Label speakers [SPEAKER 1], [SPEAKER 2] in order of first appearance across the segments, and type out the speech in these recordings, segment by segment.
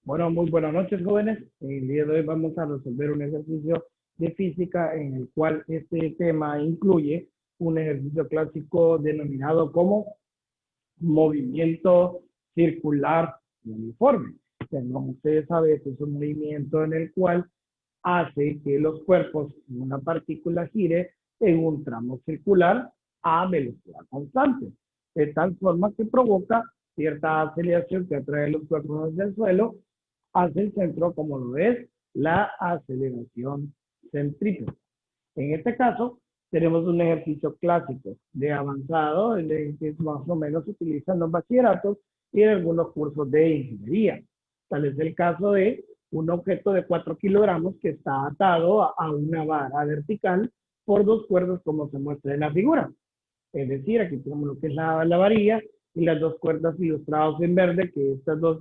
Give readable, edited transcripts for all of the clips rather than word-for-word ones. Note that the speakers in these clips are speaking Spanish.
[SPEAKER 1] Bueno, muy buenas noches, jóvenes. El día de hoy vamos a resolver un ejercicio de física en el cual este tema incluye un ejercicio clásico denominado como movimiento circular uniforme. Como ustedes saben, este es un movimiento en el cual hace que los cuerpos en una partícula gire en un tramo circular a velocidad constante, de tal forma que provoca cierta aceleración que atrae los cuerpos hacia el suelo hacia el centro, como lo es la aceleración centrípeta. En este caso, tenemos un ejercicio clásico de avanzado, que más o menos se utiliza en los bachilleratos y en algunos cursos de ingeniería. Tal es el caso de un objeto de 4 kilogramos que está atado a una vara vertical por dos cuerdas como se muestra en la figura. Es decir, aquí tenemos lo que es la varilla y las dos cuerdas ilustradas en verde, que estas dos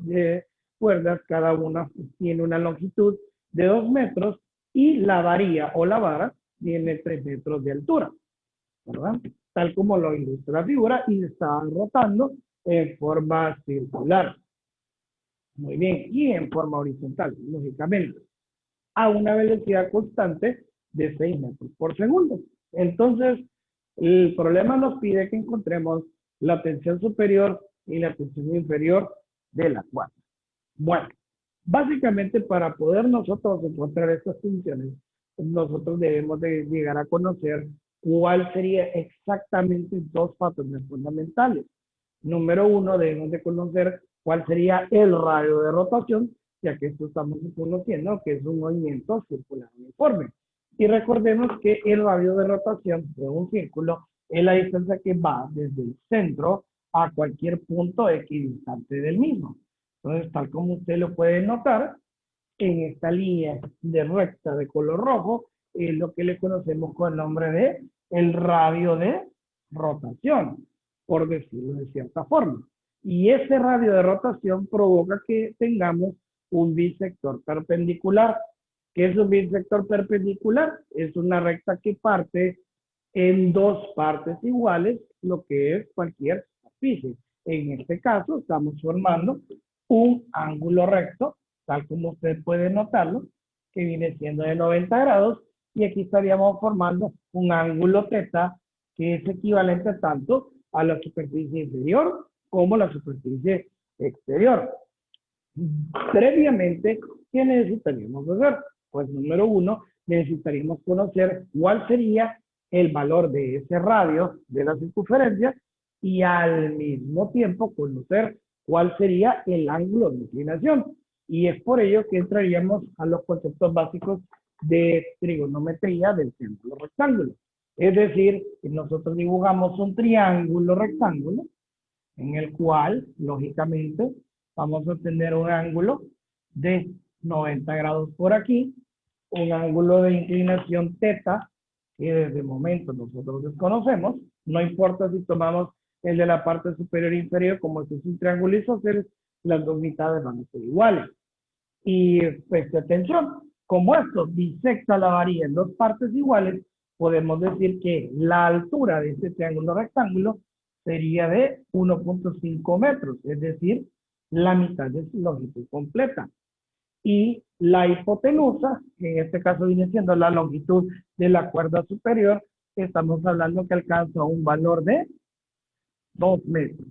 [SPEAKER 1] cuerdas, cada una tiene una longitud de 2 metros y la varilla o la vara tiene 3 metros de altura, ¿verdad? Tal como lo ilustra la figura y se está rotando en forma circular. Muy bien, y en forma horizontal, lógicamente, a una velocidad constante de 6 metros por segundo. Entonces, el problema nos pide que encontremos la tensión superior y la tensión inferior de la cuerda. Bueno, básicamente para poder nosotros encontrar estas tensiones, nosotros debemos de llegar a conocer cuál sería exactamente dos patrones fundamentales. Número uno, debemos de conocer cuál sería el radio de rotación, ya que esto estamos conociendo que es un movimiento circular uniforme. Y recordemos que el radio de rotación de un círculo es la distancia que va desde el centro a cualquier punto equidistante del mismo. Entonces, tal como usted lo puede notar, en esta línea de recta de color rojo es lo que le conocemos con el nombre de el radio de rotación, por decirlo de cierta forma. Y ese radio de rotación provoca que tengamos un bisector perpendicular. ¿Qué es un bisector perpendicular? Es una recta que parte en dos partes iguales, lo que es cualquier superficie. En este caso, estamos formando un ángulo recto, tal como usted puede notarlo, que viene siendo de 90 grados, y aquí estaríamos formando un ángulo teta, que es equivalente tanto a la superficie inferior como la superficie exterior. Previamente, ¿qué necesitaríamos hacer? Pues número uno, necesitaríamos conocer cuál sería el valor de ese radio de la circunferencia y al mismo tiempo conocer cuál sería el ángulo de inclinación. Y es por ello que entraríamos a los conceptos básicos de trigonometría del triángulo rectángulo. Es decir, que nosotros dibujamos un triángulo rectángulo en el cual, lógicamente, vamos a tener un ángulo de 90 grados por aquí, un ángulo de inclinación teta, que desde el momento nosotros desconocemos, no importa si tomamos el de la parte superior e inferior, como este es un triángulo isósceles, las dos mitades van a ser iguales. Y pues atención, como esto bisecta la varilla en dos partes iguales, podemos decir que la altura de este triángulo rectángulo sería de 1.5 metros, es decir, la mitad de su longitud completa. Y la hipotenusa, que en este caso viene siendo la longitud de la cuerda superior, estamos hablando que alcanza un valor de 2 metros.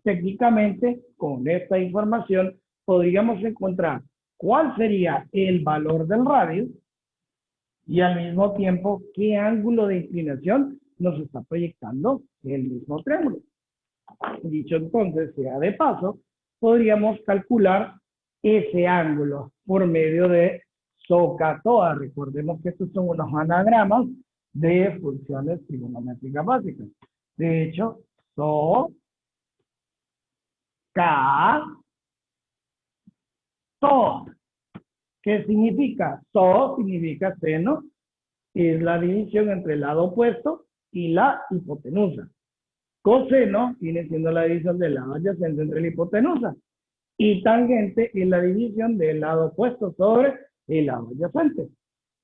[SPEAKER 1] Técnicamente, con esta información, podríamos encontrar cuál sería el valor del radio y al mismo tiempo qué ángulo de inclinación nos está proyectando el mismo triángulo. Dicho entonces, sea de paso, podríamos calcular ese ángulo por medio de SOHCAHTOA. Recordemos que estos son unos anagramas de funciones trigonométricas básicas. De hecho, SOHCAHTOA. ¿Qué significa? SO significa seno, es la división entre el lado opuesto y la hipotenusa. Coseno viene siendo la división del lado adyacente entre la hipotenusa. Y tangente es la división del lado opuesto sobre el lado adyacente.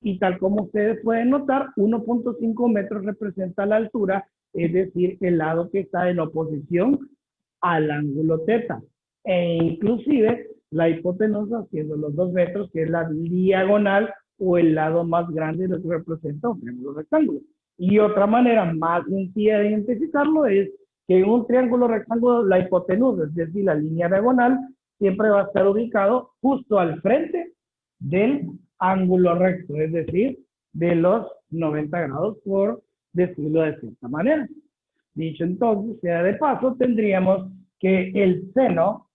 [SPEAKER 1] Y tal como ustedes pueden notar, 1.5 metros representa la altura, es decir, el lado que está en oposición al ángulo teta. E inclusive la hipotenusa, siendo los 2 metros, que es la diagonal o el lado más grande de lo que representa un triángulo rectángulo. Y otra manera más sencilla de identificarlo es que en un triángulo rectángulo la hipotenusa, es decir, la línea diagonal, siempre va a estar ubicado justo al frente del ángulo recto, es decir, de los 90 grados, por decirlo de cierta manera. Dicho entonces, sea de paso, tendríamos que el seno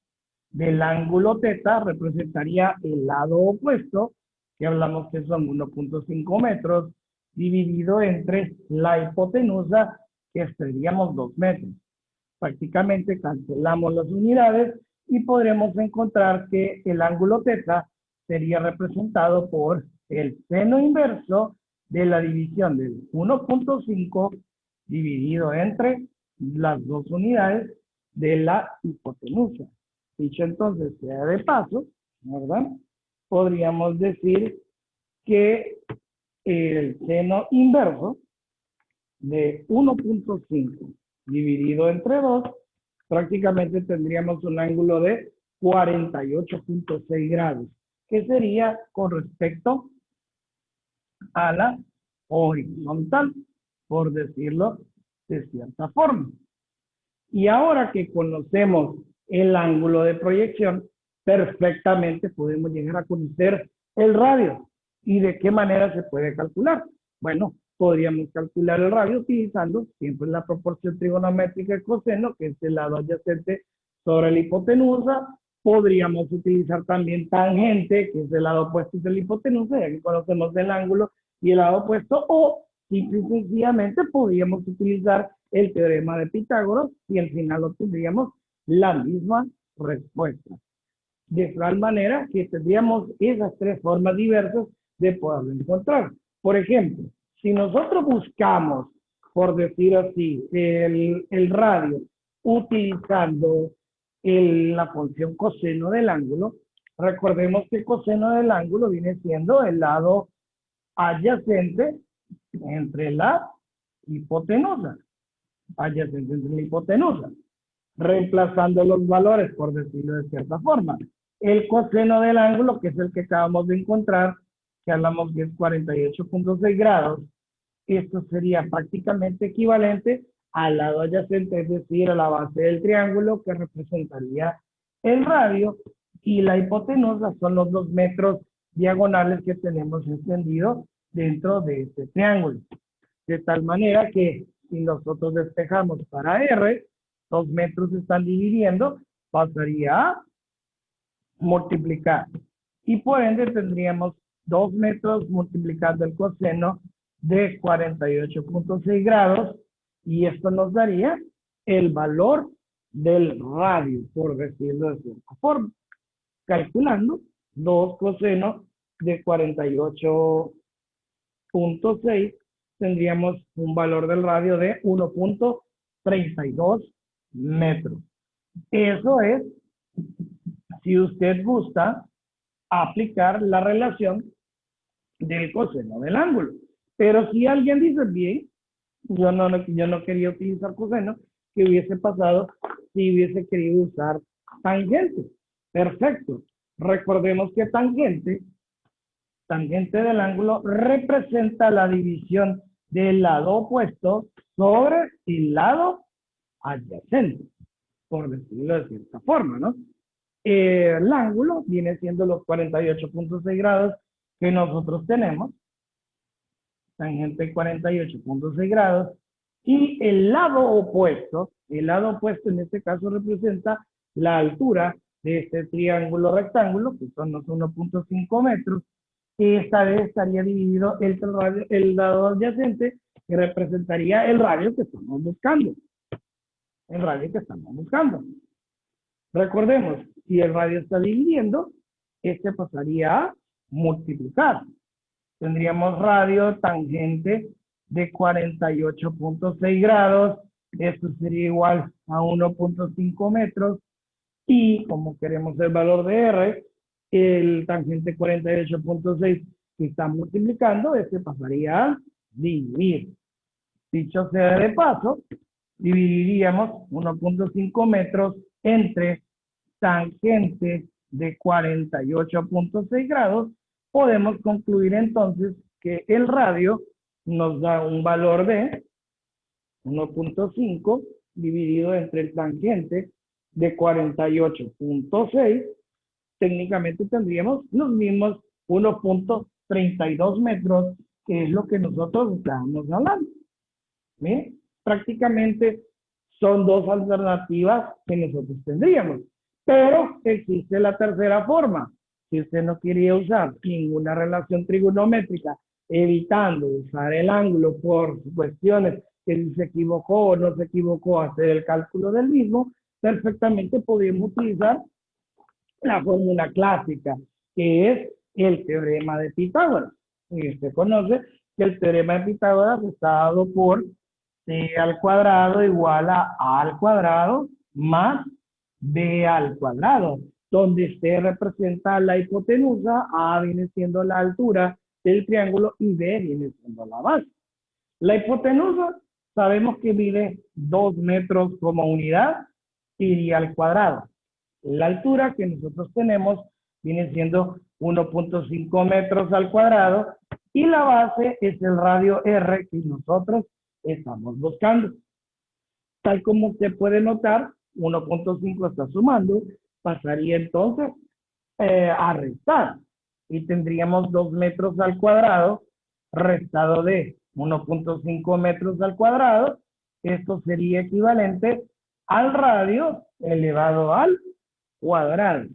[SPEAKER 1] del ángulo θ representaría el lado opuesto, que hablamos que son 1.5 metros, dividido entre la hipotenusa, que seríamos 2 metros. Prácticamente cancelamos las unidades y podremos encontrar que el ángulo θ sería representado por el seno inverso de la división del 1.5 dividido entre las 2 unidades de la hipotenusa. Dicho entonces, sea de paso, ¿verdad? Podríamos decir que el seno inverso de 1.5 dividido entre 2, prácticamente tendríamos un ángulo de 48.6 grados, que sería con respecto a la horizontal, por decirlo de cierta forma. Y ahora que conocemos el ángulo de proyección, perfectamente podemos llegar a conocer el radio. ¿Y de qué manera se puede calcular? Bueno, podríamos calcular el radio utilizando siempre la proporción trigonométrica de coseno, que es el lado adyacente sobre la hipotenusa. Podríamos utilizar también tangente, que es el lado opuesto de la hipotenusa, ya que conocemos el ángulo y el lado opuesto, o simple y sencillamente podríamos utilizar el teorema de Pitágoras y al final obtendríamos la misma respuesta. De tal manera que tendríamos esas 3 formas diversas de poderlo encontrar. Por ejemplo, si nosotros buscamos, por decir así, el radio utilizando la función coseno del ángulo, recordemos que el coseno del ángulo viene siendo el lado adyacente entre la hipotenusa. Adyacente entre la hipotenusa. Reemplazando los valores, por decirlo de cierta forma. El coseno del ángulo, que es el que acabamos de encontrar, que hablamos que es 48.6 grados, esto sería prácticamente equivalente al lado adyacente, es decir, a la base del triángulo, que representaría el radio, y la hipotenusa son los 2 metros diagonales que tenemos extendidos dentro de este triángulo. De tal manera que si nosotros despejamos para R, 2 metros se están dividiendo, pasaría a multiplicar. Y por ende tendríamos 2 metros multiplicando el coseno de 48.6 grados, y esto nos daría el valor del radio, por decirlo de cierta forma. Calculando 2 coseno de 48.6, tendríamos un valor del radio de 1.32 metros. Eso es, si usted gusta, aplicar la relación del coseno del ángulo. Pero si alguien dice, bien, yo no quería utilizar coseno, ¿qué hubiese pasado si hubiese querido usar tangente? Perfecto. Recordemos que tangente del ángulo representa la división del lado opuesto sobre el lado adyacente, por decirlo de cierta forma, ¿no? El ángulo viene siendo los 48.6 grados que nosotros tenemos, tangente 48.6 grados, y el lado opuesto en este caso representa la altura de este triángulo rectángulo, que son los 1.5 metros, y esta vez estaría dividido el lado adyacente, que representaría el radio que estamos buscando. Recordemos, si el radio está dividiendo, este pasaría a multiplicar. Tendríamos radio tangente de 48.6 grados. Esto sería igual a 1.5 metros. Y como queremos el valor de R, el tangente 48.6 que está multiplicando, este pasaría a dividir. Dicho sea de paso, dividiríamos 1.5 metros entre tangente de 48.6 grados, podemos concluir entonces que el radio nos da un valor de 1.5 dividido entre el tangente de 48.6. Técnicamente tendríamos los mismos 1.32 metros, que es lo que nosotros estamos hablando. ¿Bien? Prácticamente son dos alternativas que nosotros tendríamos. Pero existe la tercera forma. Si usted no quería usar ninguna relación trigonométrica, evitando usar el ángulo por cuestiones que si se equivocó o no se equivocó a hacer el cálculo del mismo, perfectamente podemos utilizar la fórmula clásica, que es el teorema de Pitágoras. Y usted conoce que el teorema de Pitágoras está dado por c al cuadrado igual a al cuadrado más b al cuadrado, donde c representa la hipotenusa, a viene siendo la altura del triángulo y b viene siendo la base. La hipotenusa sabemos que mide 2 metros como unidad pi al cuadrado. La altura que nosotros tenemos viene siendo 1.5 metros al cuadrado y la base es el radio R que nosotros estamos buscando. Tal como usted puede notar, 1.5 está sumando, pasaría entonces a restar y tendríamos 2 metros al cuadrado restado de 1.5 metros al cuadrado. Esto sería equivalente al radio elevado al cuadrado.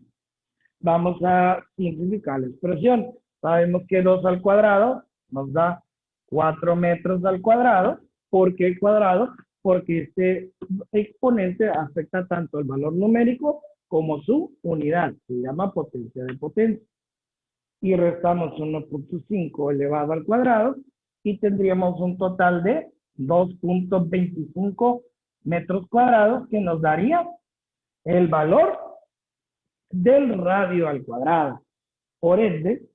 [SPEAKER 1] Vamos a simplificar la expresión. Sabemos que 2 al cuadrado nos da 4 metros al cuadrado. ¿Por qué el cuadrado? Porque este exponente afecta tanto el valor numérico como su unidad. Se llama potencia de potencia. Y restamos 1.5 elevado al cuadrado y tendríamos un total de 2.25 metros cuadrados que nos daría el valor del radio al cuadrado. Por ende,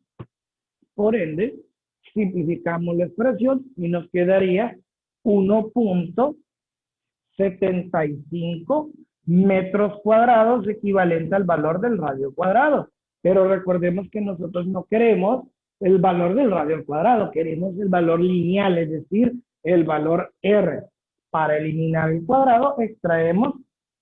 [SPEAKER 1] simplificamos la expresión y nos quedaría 1.75 metros cuadrados equivalente al valor del radio cuadrado. Pero recordemos que nosotros no queremos el valor del radio al cuadrado, queremos el valor lineal, es decir, el valor R. Para eliminar el cuadrado, extraemos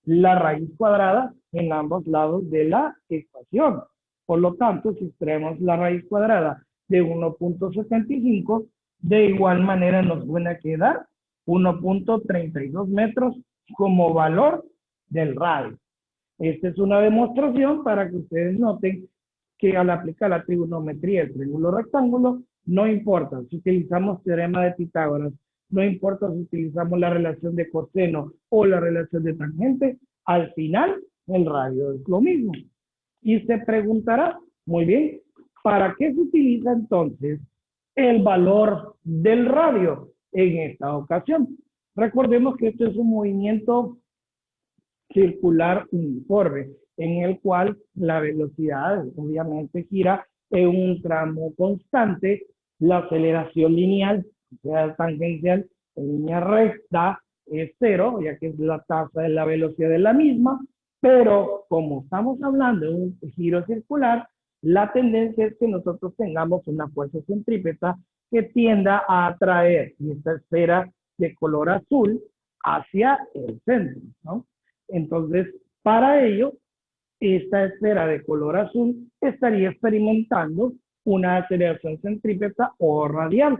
[SPEAKER 1] la raíz cuadrada en ambos lados de la ecuación. Por lo tanto, si extraemos la raíz cuadrada de 1.75, de igual manera nos van a quedar 1.32 metros como valor del radio. Esta es una demostración para que ustedes noten que al aplicar la trigonometría del triángulo rectángulo, no importa si utilizamos teorema de Pitágoras, no importa si utilizamos la relación de coseno o la relación de tangente, al final el radio es lo mismo. Y se preguntará, muy bien, ¿para qué se utiliza entonces el valor del radio en esta ocasión? Recordemos que esto es un movimiento circular uniforme, en el cual la velocidad obviamente gira en un tramo constante, la aceleración lineal, o sea, tangencial, en línea recta, es cero, ya que es la tasa de la velocidad de la misma, pero como estamos hablando de un giro circular, la tendencia es que nosotros tengamos una fuerza centrípeta que tienda a atraer esta esfera de color azul hacia el centro, ¿no? Entonces, para ello, esta esfera de color azul estaría experimentando una aceleración centrípeta o radial.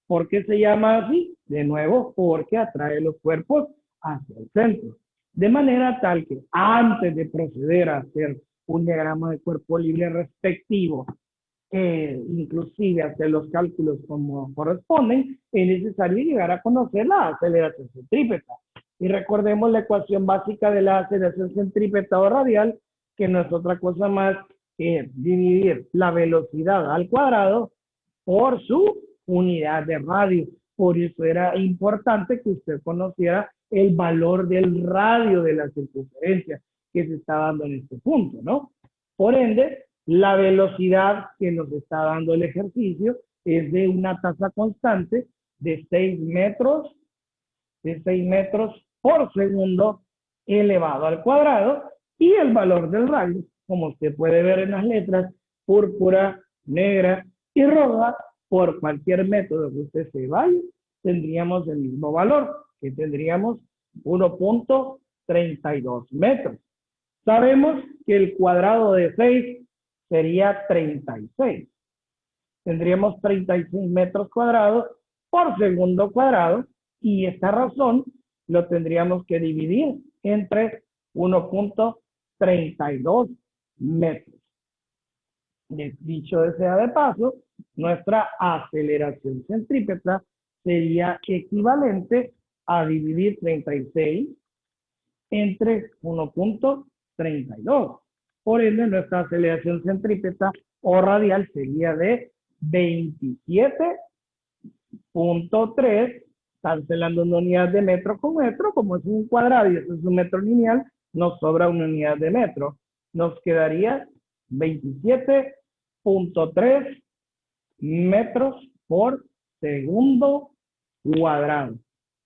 [SPEAKER 1] ¿Por qué se llama así? De nuevo, porque atrae los cuerpos hacia el centro. De manera tal que antes de proceder a hacer un diagrama de cuerpo libre respectivo, inclusive hacer los cálculos como corresponden, es necesario llegar a conocer la aceleración centrípeta. Y recordemos la ecuación básica de la aceleración centrípeta o radial, que no es otra cosa más que dividir la velocidad al cuadrado por su unidad de radio. Por eso era importante que usted conociera el valor del radio de la circunferencia que se está dando en este punto, ¿no? Por ende, la velocidad que nos está dando el ejercicio es de una tasa constante de 6 metros por segundo elevado al cuadrado, y el valor del radio como usted puede ver en las letras, púrpura, negra y roja, por cualquier método que usted se vaya, tendríamos el mismo valor, que tendríamos 1.32 metros. Sabemos que el cuadrado de 6 sería 36. Tendríamos 36 metros cuadrados por segundo cuadrado y esta razón lo tendríamos que dividir entre 1.32 metros. Dicho sea de paso, nuestra aceleración centrípeta sería equivalente a dividir 36 entre 1.32. Por ende, nuestra aceleración centrípeta o radial sería de 27.3, cancelando una unidad de metro con metro, como es un cuadrado y eso es un metro lineal, nos sobra una unidad de metro. Nos quedaría 27.3 metros por segundo cuadrado.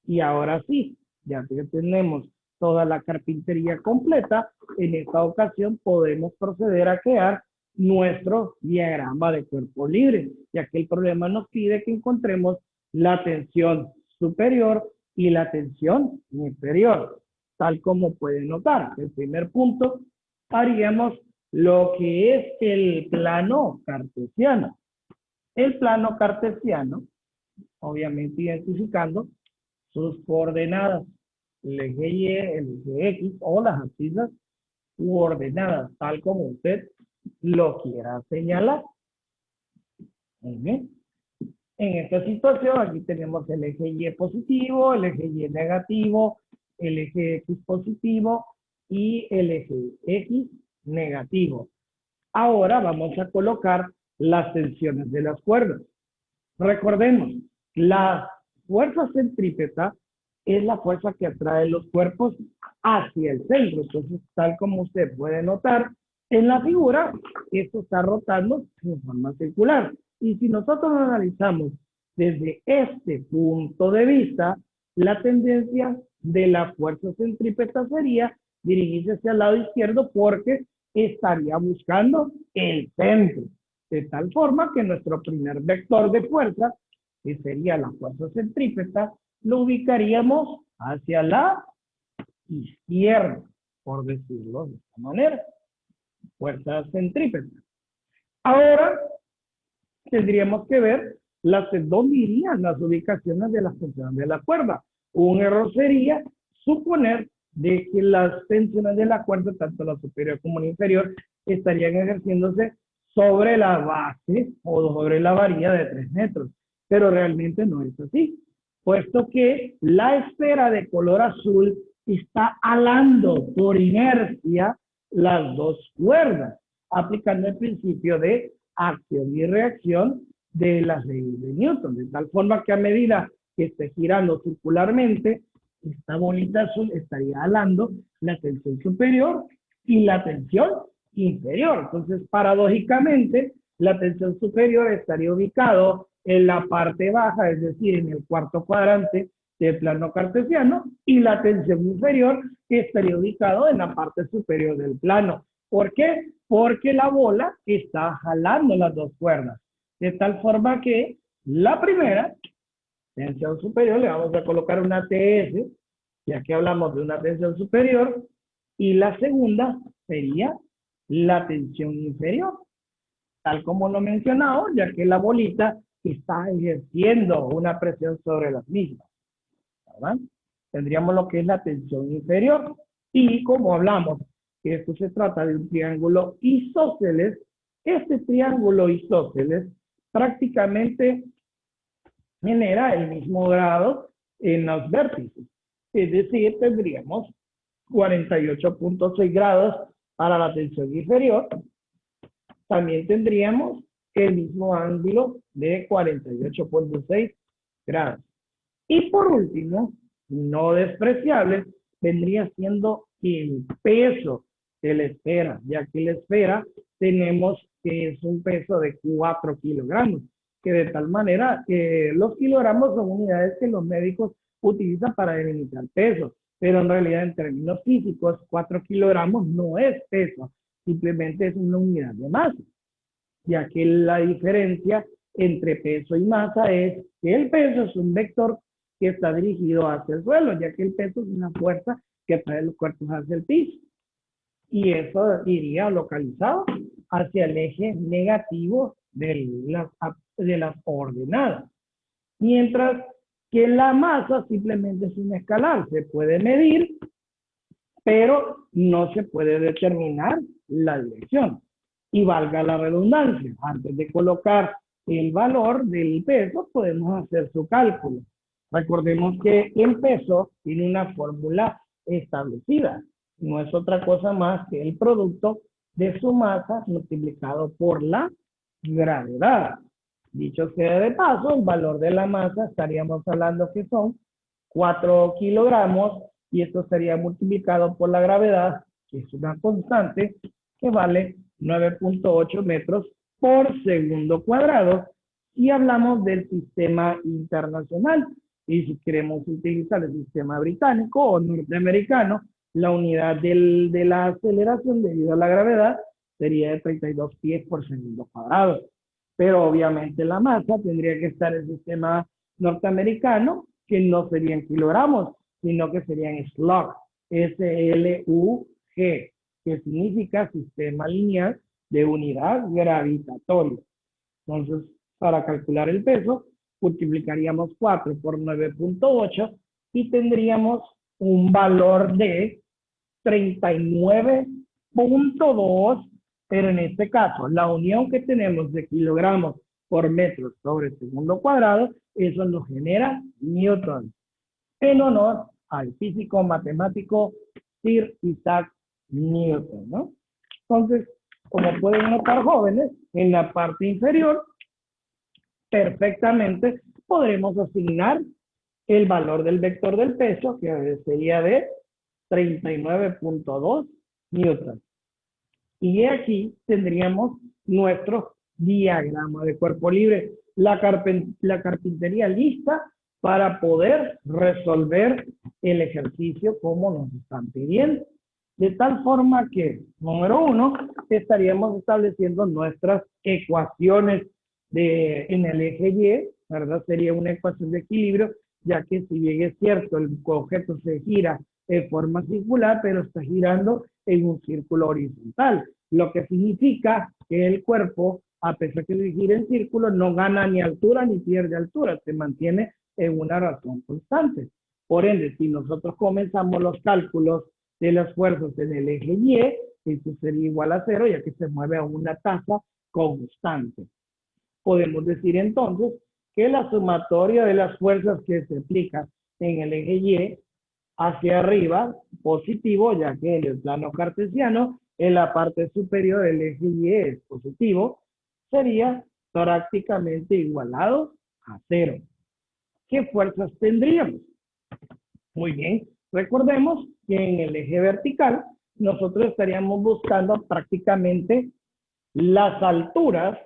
[SPEAKER 1] Y ahora sí, ya que tenemos toda la carpintería completa, en esta ocasión podemos proceder a crear nuestro diagrama de cuerpo libre, ya que el problema nos pide que encontremos la tensión superior y la tensión inferior. Tal como pueden notar, el primer punto, haríamos lo que es el plano cartesiano. El plano cartesiano, obviamente identificando sus coordenadas, el eje Y, el eje X o las abscisas u ordenadas, tal como usted lo quiera señalar. Muy bien. En esta situación, aquí tenemos el eje Y positivo, el eje Y negativo, el eje X positivo y el eje X negativo. Ahora vamos a colocar las tensiones de las cuerdas. Recordemos, la fuerza centrípeta es la fuerza que atrae los cuerpos hacia el centro. Entonces, tal como usted puede notar en la figura, esto está rotando en forma circular. Y si nosotros lo analizamos desde este punto de vista, la tendencia de la fuerza centrípeta sería dirigirse hacia el lado izquierdo porque estaría buscando el centro. De tal forma que nuestro primer vector de fuerza, que sería la fuerza centrípeta, lo ubicaríamos hacia la izquierda, por decirlo de esta manera. Fuerza centrípeta. Ahora tendríamos que ver dónde irían las ubicaciones de las tensiones de la cuerda. Un error sería suponer de que las tensiones de la cuerda, tanto la superior como la inferior, estarían ejerciéndose sobre la base o sobre la varilla de 3 metros. Pero realmente no es así, puesto que la esfera de color azul está alando por inercia las dos cuerdas, aplicando el principio de acción y reacción de las leyes de Newton, de tal forma que a medida que esté girando circularmente, esta bolita azul estaría alando la tensión superior y la tensión inferior. Entonces, paradójicamente, la tensión superior estaría ubicado en la parte baja, es decir, en el cuarto cuadrante del plano cartesiano, y la tensión inferior estaría ubicado en la parte superior del plano. ¿Por qué? Porque la bola está jalando las dos cuerdas. De tal forma que la primera, tensión superior, le vamos a colocar una TS, ya que hablamos de una tensión superior, y la segunda sería la tensión inferior, tal como lo he mencionado, ya que la bolita está ejerciendo una presión sobre las mismas, ¿verdad? Tendríamos lo que es la tensión inferior, y como hablamos que esto se trata de un triángulo isósceles, este triángulo isósceles prácticamente genera el mismo grado en los vértices. Es decir, tendríamos 48.6 grados para la tensión inferior. También tendríamos el mismo ángulo de 48.6 grados. Y por último, no despreciable, vendría siendo el peso de la esfera, ya que la esfera tenemos que es un peso de 4 kilogramos, que de tal manera que los kilogramos son unidades que los médicos utilizan para delimitar peso, pero en realidad en términos físicos 4 kilogramos no es peso, simplemente es una unidad de masa, ya que la diferencia entre peso y masa es que el peso es un vector que está dirigido hacia el suelo, ya que el peso es una fuerza que trae los cuerpos hacia el piso. Y eso iría localizado hacia el eje negativo de las ordenadas. Mientras que la masa simplemente es un escalar, se puede medir, pero no se puede determinar la dirección. Y valga la redundancia, antes de colocar el valor del peso, podemos hacer su cálculo. Recordemos que el peso tiene una fórmula establecida. No es otra cosa más que el producto de su masa multiplicado por la gravedad. Dicho sea de paso, el valor de la masa estaríamos hablando que son 4 kilogramos y esto sería multiplicado por la gravedad, que es una constante, que vale 9.8 metros por segundo cuadrado. Y hablamos del sistema internacional. Y si queremos utilizar el sistema británico o norteamericano, la unidad de la aceleración debido a la gravedad sería de 32 pies por segundo cuadrado. Pero obviamente la masa tendría que estar en el sistema norteamericano, que no serían kilogramos, sino que serían slug, S-L-U-G, que significa sistema lineal de unidad gravitatoria. Entonces, para calcular el peso, multiplicaríamos 4 por 9.8 y tendríamos un valor de 39.2, pero en este caso, la unión que tenemos de kilogramos por metro sobre segundo cuadrado, eso nos genera newton, en honor al físico matemático Sir Isaac Newton, ¿no? Entonces, como pueden notar, jóvenes, en la parte inferior, perfectamente podremos asignar el valor del vector del peso, que sería de 39.2 newton. Y aquí tendríamos nuestro diagrama de cuerpo libre, la carpintería lista para poder resolver el ejercicio como nos están pidiendo. De tal forma que, número 1, estaríamos estableciendo nuestras ecuaciones en el eje Y, ¿verdad? Sería una ecuación de equilibrio, ya que si bien es cierto, el objeto se gira en forma circular, pero está girando en un círculo horizontal, lo que significa que el cuerpo, a pesar que se gira en círculo, no gana ni altura ni pierde altura, se mantiene en una razón constante. Por ende, si nosotros comenzamos los cálculos de las fuerzas en el eje Y, eso sería igual a 0, ya que se mueve a una tasa constante. Podemos decir entonces que la sumatoria de las fuerzas que se aplican en el eje Y hacia arriba, positivo, ya que en el plano cartesiano, en la parte superior del eje Y es positivo, sería prácticamente igualado a 0. ¿Qué fuerzas tendríamos? Muy bien, recordemos que en el eje vertical nosotros estaríamos buscando prácticamente las alturas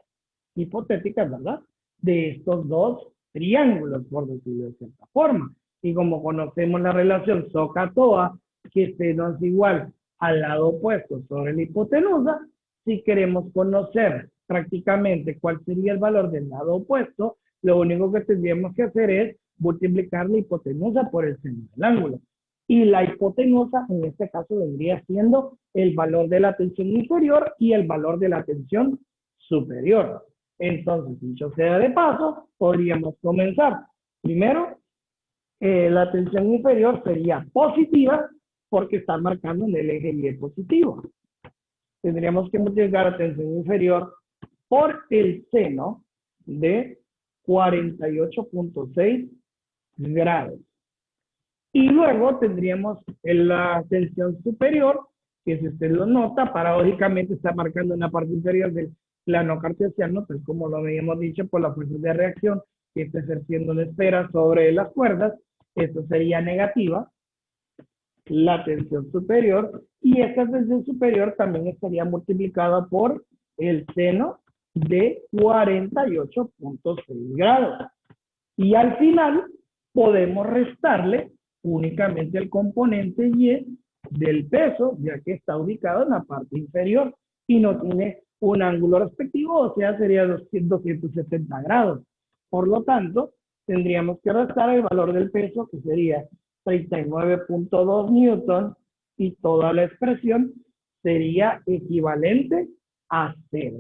[SPEAKER 1] hipotéticas, ¿verdad? De estos dos triángulos, por decirlo de cierta forma. Y como conocemos la relación SOHCAHTOA, que seno es igual al lado opuesto sobre la hipotenusa, si queremos conocer prácticamente cuál sería el valor del lado opuesto, lo único que tendríamos que hacer es multiplicar la hipotenusa por el seno del ángulo. Y la hipotenusa en este caso vendría siendo el valor de la tensión inferior y el valor de la tensión superior. Entonces, dicho sea de paso, podríamos comenzar. Primero, la tensión inferior sería positiva porque está marcando en el eje Y positivo. Tendríamos que multiplicar la tensión inferior por el seno de 48.6 grados. Y luego tendríamos la tensión superior, que si usted lo nota, paradójicamente está marcando en la parte inferior del plano cartesiano, pues como lo habíamos dicho, por la fuerza de reacción que está ejerciendo la esfera sobre las cuerdas, esto sería negativa, la tensión superior, y esta tensión superior también estaría multiplicada por el seno de 48.6 grados. Y al final podemos restarle únicamente el componente Y del peso, ya que está ubicado en la parte inferior. y no tiene un ángulo respectivo, o sea, sería 270 grados. Por lo tanto, tendríamos que restar el valor del peso, que sería 39.2 newton, y toda la expresión sería equivalente a 0.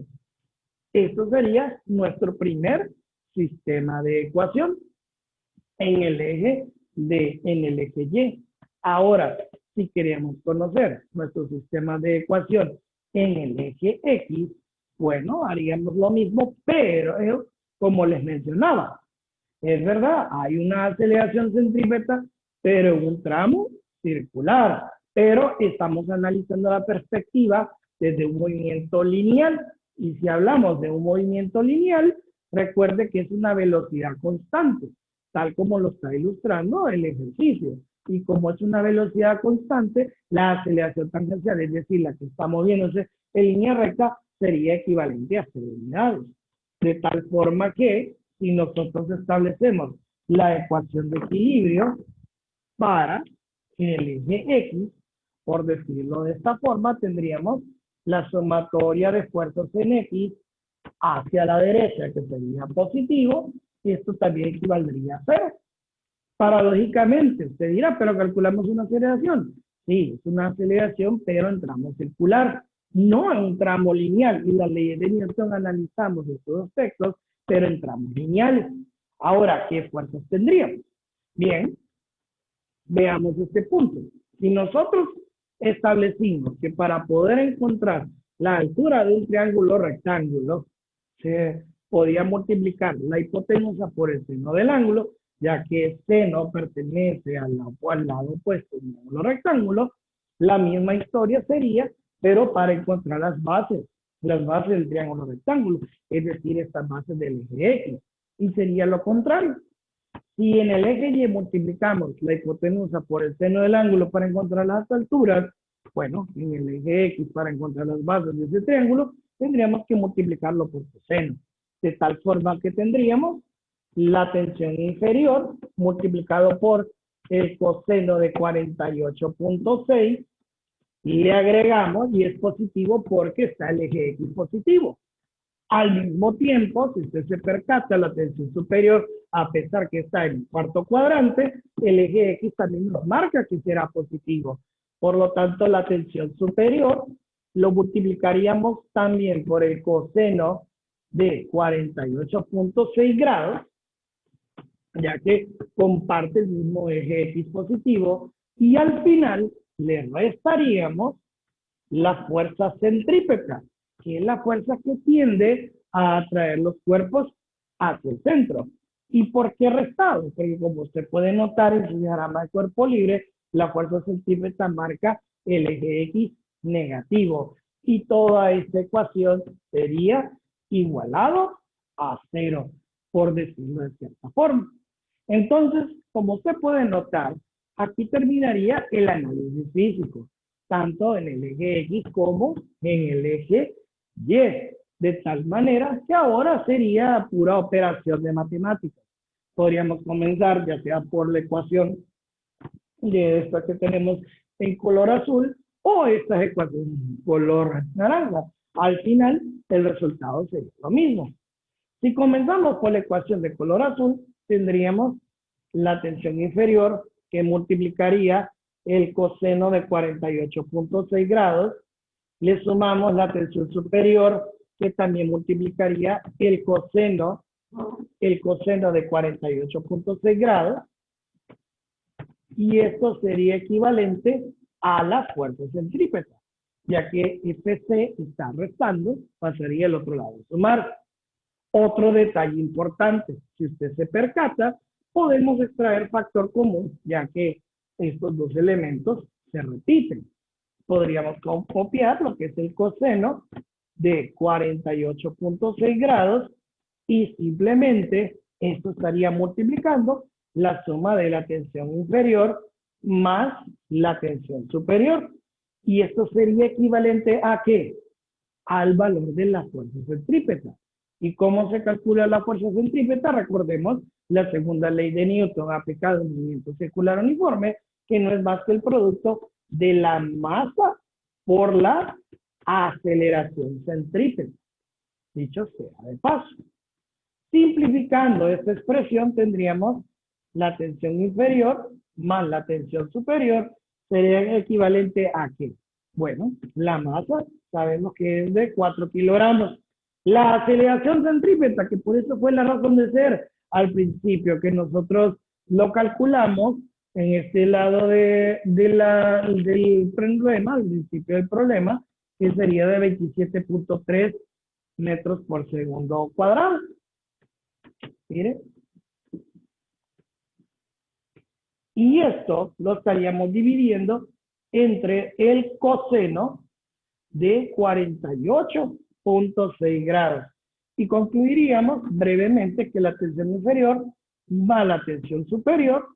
[SPEAKER 1] Esto sería nuestro primer sistema de ecuación en el eje Y. Ahora, si queremos conocer nuestro sistema de ecuación en el eje X, bueno, haríamos lo mismo, pero como les mencionaba, es verdad, hay una aceleración centrípeta, pero en un tramo circular. Pero estamos analizando la perspectiva desde un movimiento lineal. Y si hablamos de un movimiento lineal, recuerde que es una velocidad constante, tal como lo está ilustrando el ejercicio. Y como es una velocidad constante, la aceleración tangencial, es decir, la que está moviéndose en línea recta, sería equivalente a 0 unidades. De tal forma que, si nosotros establecemos la ecuación de equilibrio para el eje X, por decirlo de esta forma, tendríamos la sumatoria de esfuerzos en X hacia la derecha, que sería positivo, y esto también equivaldría a 0. Paradójicamente, usted dirá, pero calculamos una aceleración. Sí, es una aceleración, pero en tramo circular, no en un tramo lineal. Y las leyes de Newton analizamos estos aspectos, pero en tramos lineales. Ahora, ¿qué fuerzas tendríamos? Bien, veamos este punto. Si nosotros establecimos que para poder encontrar la altura de un triángulo rectángulo, se podía multiplicar la hipotenusa por el seno del ángulo, ya que el seno pertenece al lado opuesto de un ángulo rectángulo, la misma historia sería, pero para encontrar las bases del triángulo rectángulo, es decir, estas bases del eje X. Y sería lo contrario. Si en el eje Y multiplicamos la hipotenusa por el seno del ángulo para encontrar las alturas, bueno, en el eje X para encontrar las bases de ese triángulo, tendríamos que multiplicarlo por su seno. De tal forma que tendríamos la tensión inferior multiplicado por el coseno de 48.6 y le agregamos, y es positivo porque está el eje X positivo. Al mismo tiempo, si usted se percata, la tensión superior, a pesar que está en el cuarto cuadrante, el eje X también nos marca que será positivo. Por lo tanto, la tensión superior lo multiplicaríamos también por el coseno de 48.6 grados, ya que comparte el mismo eje X positivo, y al final le restaríamos la fuerza centrípeta, que es la fuerza que tiende a atraer los cuerpos hacia el centro. ¿Y por qué restado? Porque como usted puede notar en su diagrama de cuerpo libre, la fuerza centrípeta marca el eje X negativo. Y toda esta ecuación sería igualado a 0, por decirlo de cierta forma. Entonces, como usted puede notar, aquí terminaría el análisis físico, tanto en el eje X como en el eje Y, de tal manera que ahora sería pura operación de matemáticas. Podríamos comenzar ya sea por la ecuación de esta que tenemos en color azul o esta ecuación en color naranja. Al final, el resultado sería lo mismo. Si comenzamos por la ecuación de color azul, tendríamos la tensión inferior que multiplicaría el coseno de 48.6 grados, le sumamos la tensión superior que también multiplicaría el coseno de 48.6 grados, y esto sería equivalente a la fuerza centrípeta, ya que FC está restando, pasaría al otro lado a sumar. Otro detalle importante, si usted se percata, podemos extraer factor común, ya que estos dos elementos se repiten. Podríamos copiar lo que es el coseno de 48.6 grados y simplemente esto estaría multiplicando la suma de la tensión inferior más la tensión superior. Y esto sería equivalente a ¿qué? Al valor de la fuerza centrípeta. ¿Y cómo se calcula la fuerza centrípeta? Recordemos la segunda ley de Newton aplicada en movimiento circular uniforme, que no es más que el producto de la masa por la aceleración centrípeta, dicho sea de paso. Simplificando esta expresión, tendríamos la tensión inferior más la tensión superior, sería equivalente a ¿qué? Bueno, la masa sabemos que es de 4 kilogramos. La aceleración centrípeta, que por eso fue la razón de ser al principio, que nosotros lo calculamos en este lado del problema, al principio del problema, que sería de 27.3 metros por segundo cuadrado. Mire. Y esto lo estaríamos dividiendo entre el coseno de 48.6 grados. Y concluiríamos brevemente que la tensión inferior más la tensión superior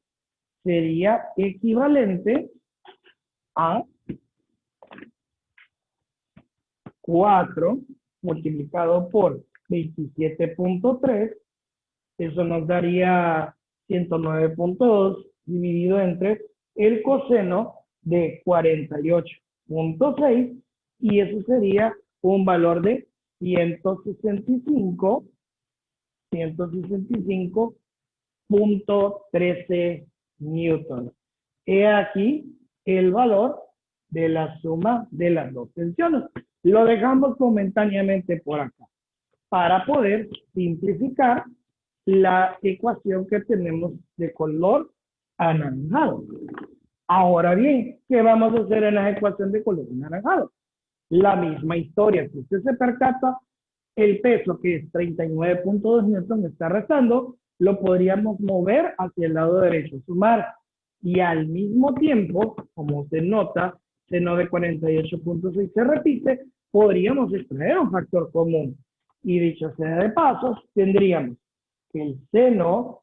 [SPEAKER 1] sería equivalente a 4 multiplicado por 27.3. Eso nos daría 109.2 dividido entre el coseno de 48.6 y eso sería un valor de 165.13 newton. He aquí el valor de la suma de las dos tensiones. Lo dejamos momentáneamente por acá para poder simplificar la ecuación que tenemos de color anaranjado. Ahora bien, ¿qué vamos a hacer en la ecuación de color anaranjado? La misma historia. Si usted se percata, el peso que es 39.2 newton está restando, lo podríamos mover hacia el lado derecho, sumar. Y al mismo tiempo, como se nota, seno de 48.6 se repite, podríamos extraer un factor común. Y dicho sea de paso, tendríamos que el seno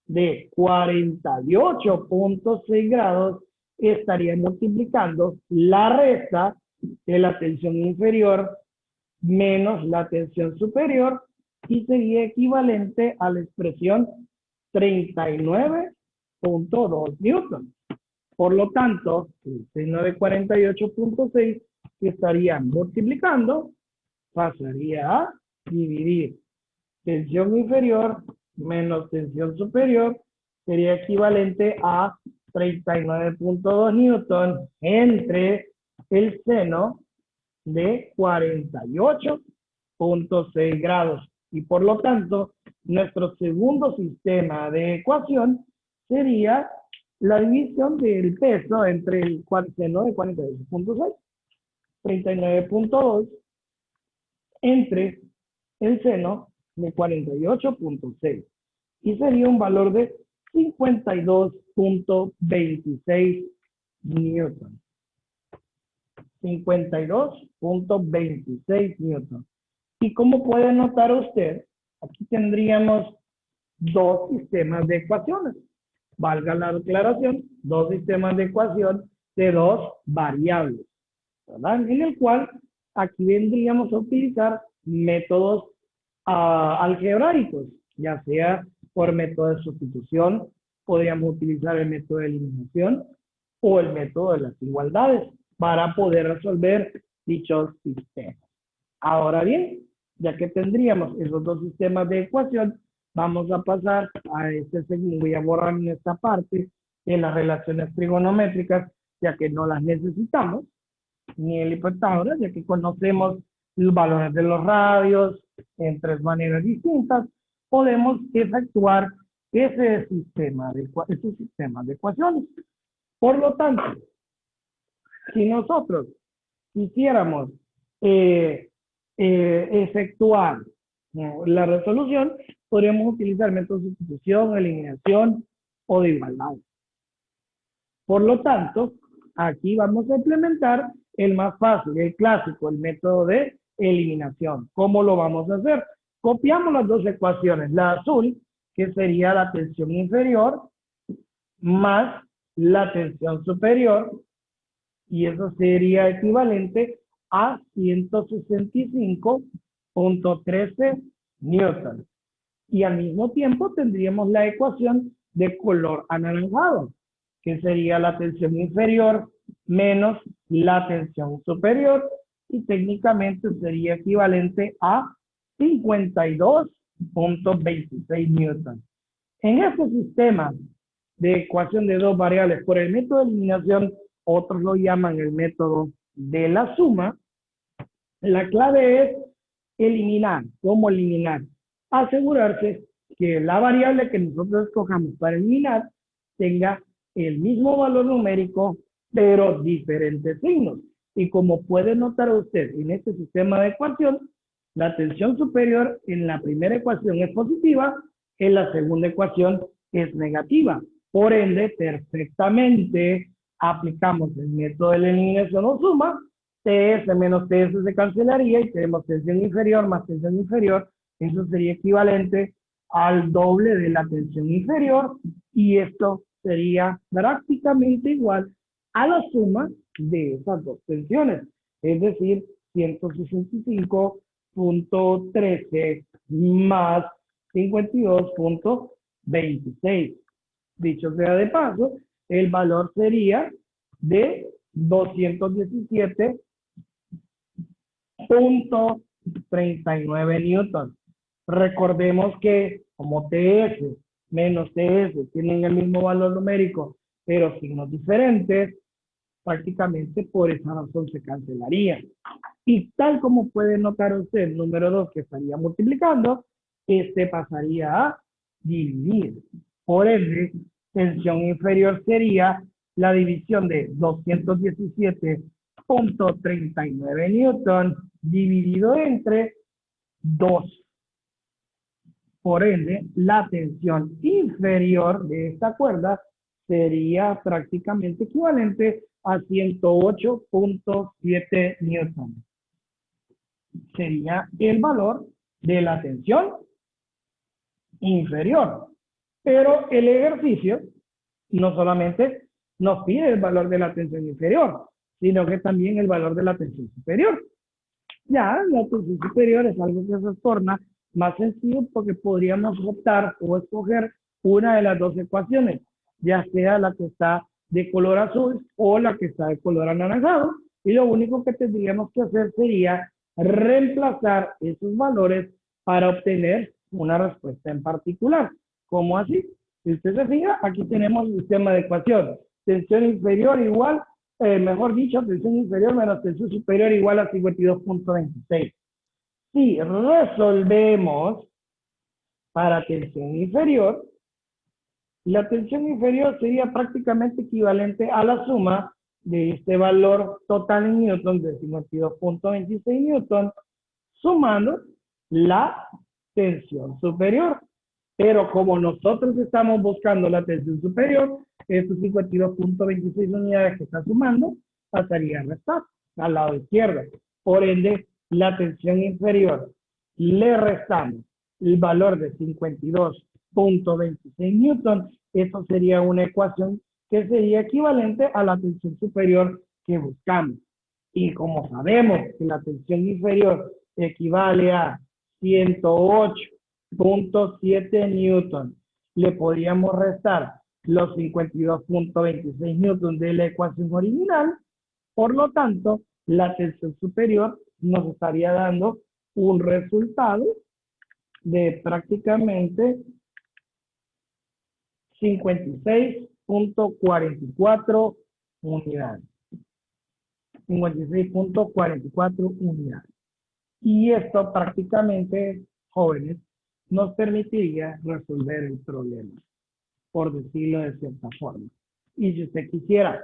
[SPEAKER 1] de 48.6 grados estaría multiplicando la resta de la tensión inferior menos la tensión superior y sería equivalente a la expresión 39.2 newton. Por lo tanto, el seno de 48.6 que estaría multiplicando pasaría a dividir tensión inferior menos tensión superior sería equivalente a 39.2 newton entre el seno de 48.6 grados. Y por lo tanto, nuestro segundo sistema de ecuación sería la división del peso entre el seno de 48.6, 39.2, entre el seno de 48.6. Y sería un valor de 52.26 newton. 52.26 newton. Y como puede notar usted, aquí tendríamos dos sistemas de ecuaciones. Valga la aclaración, dos sistemas de ecuación de dos variables, ¿verdad? En el cual aquí vendríamos a utilizar métodos algebraicos, ya sea por método de sustitución, podríamos utilizar el método de eliminación o el método de las igualdades para poder resolver dichos sistemas. Ahora bien, ya que tendríamos esos dos sistemas de ecuación, vamos a pasar a este segundo. Voy a borrar en esta parte de las relaciones trigonométricas, ya que no las necesitamos, ni el Pitágoras, ya que conocemos los valores de los radios en tres maneras distintas, podemos efectuar ese sistema de ecuaciones. Por lo tanto, si nosotros quisiéramos efectuar la resolución, podríamos utilizar métodos de sustitución, eliminación o de igualdad. Por lo tanto, aquí vamos a implementar el más fácil, el clásico, el método de eliminación. ¿Cómo lo vamos a hacer? Copiamos las dos ecuaciones. La azul, que sería la tensión inferior, más la tensión superior, y eso sería equivalente a 165.13 newton. Y al mismo tiempo tendríamos la ecuación de color anaranjado, que sería la tensión inferior menos la tensión superior, y técnicamente sería equivalente a 52.26 newton. En este sistema de ecuación de dos variables por el método de eliminación, otros lo llaman el método de la suma, la clave es eliminar. ¿Cómo eliminar? Asegurarse que la variable que nosotros escojamos para eliminar tenga el mismo valor numérico, pero diferentes signos. Y como puede notar usted en este sistema de ecuación, la tensión superior en la primera ecuación es positiva, en la segunda ecuación es negativa. Por ende, perfectamente aplicamos el método de la eliminación o suma, TS menos TS se cancelaría y tenemos tensión inferior más tensión inferior. Eso sería equivalente al doble de la tensión inferior y esto sería prácticamente igual a la suma de esas dos tensiones, es decir, 165.13 más 52.26. Dicho sea de paso, el valor sería de 217.39 newton. Recordemos que como TS menos TS tienen el mismo valor numérico, pero signos diferentes, prácticamente por esa razón se cancelaría. Y tal como puede notar usted, el número 2 que estaría multiplicando, este pasaría a dividir. Por ende, tensión inferior sería la división de 217.39 newton dividido entre 2. Por ende, la tensión inferior de esta cuerda sería prácticamente equivalente a 108.7 newton. Sería el valor de la tensión inferior. Pero el ejercicio no solamente nos pide el valor de la tensión inferior, sino que también el valor de la tensión superior. Ya, la tensión superior es algo que se torna más sencillo porque podríamos optar o escoger una de las dos ecuaciones, ya sea la que está de color azul o la que está de color anaranjado, y lo único que tendríamos que hacer sería reemplazar esos valores para obtener una respuesta en particular. ¿Cómo así? Si usted se fija, aquí tenemos el sistema de ecuaciones. Tensión inferior igual, mejor dicho, tensión inferior menos tensión superior igual a 52.26. Si resolvemos para tensión inferior, la tensión inferior sería prácticamente equivalente a la suma de este valor total en newton de 52.26 newton, sumando la tensión superior. Pero como nosotros estamos buscando la tensión superior, estos 52.26 unidades que está sumando pasaría a restar al lado izquierdo. Por ende, la tensión inferior le restamos el valor de 52.26 newton. Eso sería una ecuación que sería equivalente a la tensión superior que buscamos. Y como sabemos que la tensión inferior equivale a 108.7 newton, le podríamos restar los 52.26 newton de la ecuación original. Por lo tanto, la tensión superior nos estaría dando un resultado de prácticamente 56.44 unidades. 56.44 unidades. Y esto prácticamente, jóvenes, nos permitiría resolver el problema, por decirlo de cierta forma. Y si usted quisiera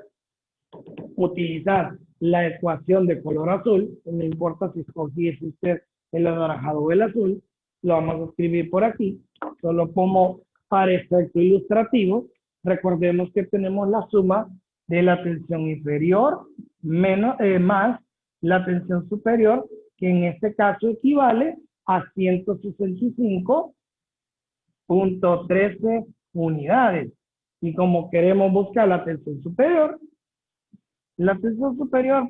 [SPEAKER 1] utilizar la ecuación de color azul, no importa si escogiese usted el anaranjado o el azul, lo vamos a escribir por aquí, solo como para efecto ilustrativo. Recordemos que tenemos la suma de la tensión inferior menos, más la tensión superior, que en este caso equivale a 165.13 unidades. Y como queremos buscar la tensión superior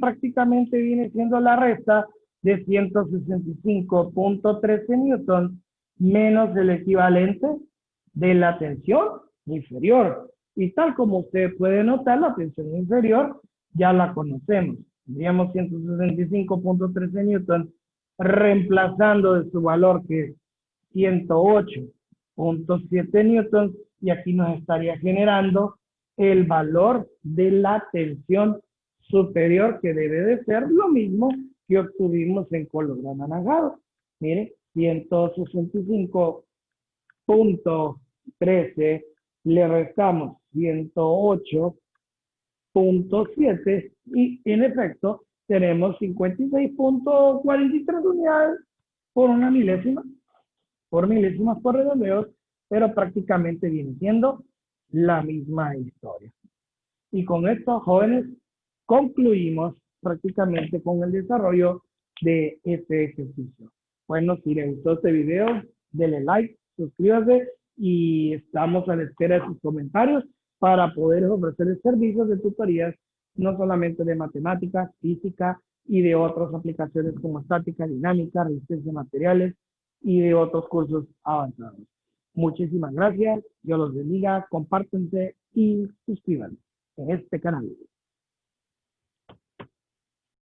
[SPEAKER 1] prácticamente viene siendo la resta de 165.13 newton menos el equivalente de la tensión inferior. Y tal como usted puede notar, la tensión inferior ya la conocemos. tendríamos 165.13 newtons, reemplazando de su valor que es 108.7 newtons, y aquí nos estaría generando el valor de la tensión superior, que debe de ser lo mismo que obtuvimos en color anaranjado. Mire, 165.13, le restamos 108.7 y en efecto tenemos 56.43 unidades por una milésima, por milésimas por redondeos, pero prácticamente viene siendo la misma historia. Y con esto, jóvenes, concluimos prácticamente con el desarrollo de este ejercicio. Bueno, si les gustó este video, denle like, suscríbase y estamos a la espera de sus comentarios para poder ofrecerles servicios de tutorías, no solamente de matemáticas, física y de otras aplicaciones como estática, dinámica, resistencia de materiales y de otros cursos avanzados. Muchísimas gracias, Dios los bendiga, compártense y suscríbanse en este canal.